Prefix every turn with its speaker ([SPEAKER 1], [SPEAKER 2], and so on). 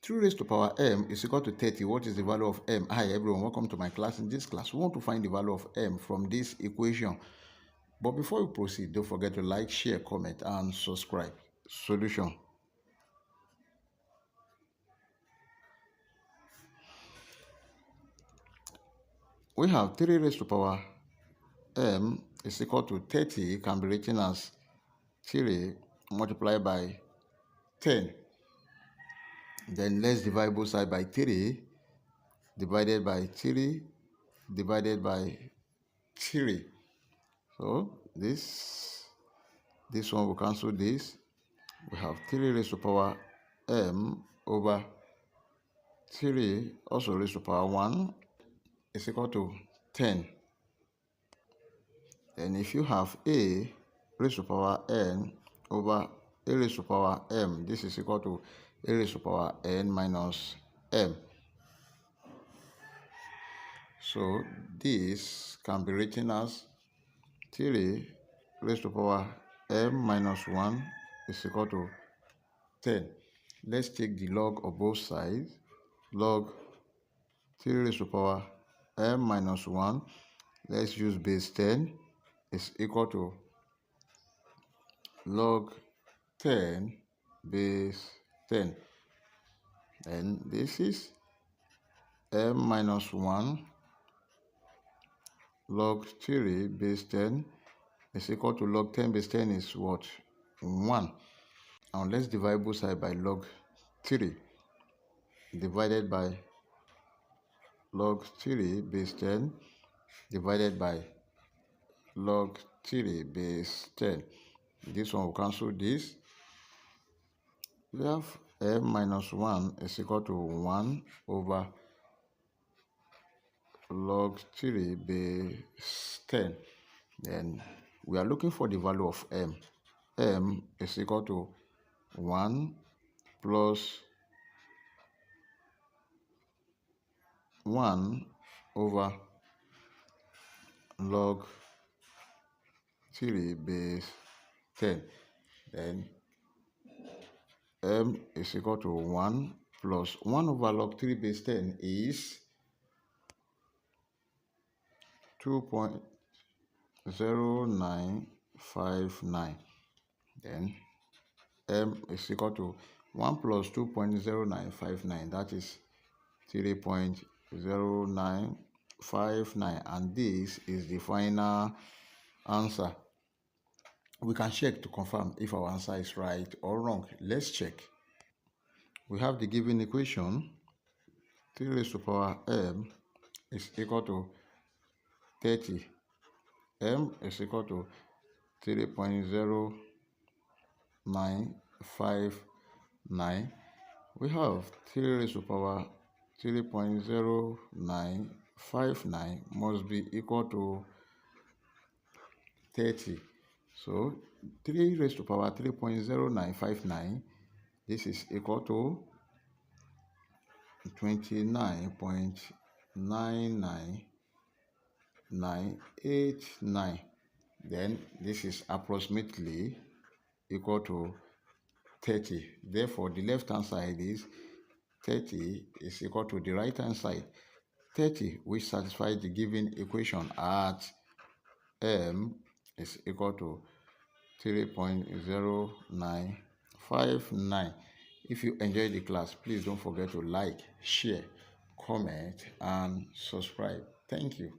[SPEAKER 1] 3 raised to power m is equal to 30. What is the value of m? Hi everyone, welcome to my class. In this class, we want to find the value of m from this equation. But before we proceed, don't forget to like, share, comment, and subscribe. Solution. We have 3 raised to power m is equal to 30, can be written as 3 multiplied by 10. Then let's divide both sides by 3, divided by 3, divided by 3. So this one will cancel this. We have 3 raised to power m over 3 also raised to power 1 is equal to 10. And if you have a raised to power n over a raised to power m, this is equal to a raised to power n minus m. So this can be written as 3 raised to power m minus 1 is equal to 10. Let's take the log of both sides. Log 3 raised to power m minus 1. Let's use base 10 is equal to log 10 base 10. And this is m minus 1 log 3 base 10 is equal to log 10 base 10 is what? 1. Now let's divide both sides by log 3 divided by log 3 base 10 divided by log 3 base 10. This one will cancel this. We have m minus 1 is equal to 1 over log 3 base 10. Then we are looking for the value of m. M is equal to 1 plus 1 over log 3 base 10. Then m is equal to 1 plus 1 over log 3 base 10 is 2.0959. Then m is equal to 1 plus 2.0959, that is 3.0959, and this is the final answer. We can check to confirm if our answer is right or wrong. Let's check. We have the given equation. 3 raised to power m is equal to 30. M is equal to 3.0959. We have 3 raised to power 3.0959 must be equal to 30. So 3 raised to power 3.0959, this is equal to 29.99989. Then this is approximately equal to 30. Therefore, the left hand side is 30 is equal to the right hand side 30, which satisfies the given equation at m is equal to 3.0959. If you enjoyed the class, please don't forget to like, share, comment, and subscribe. Thank you.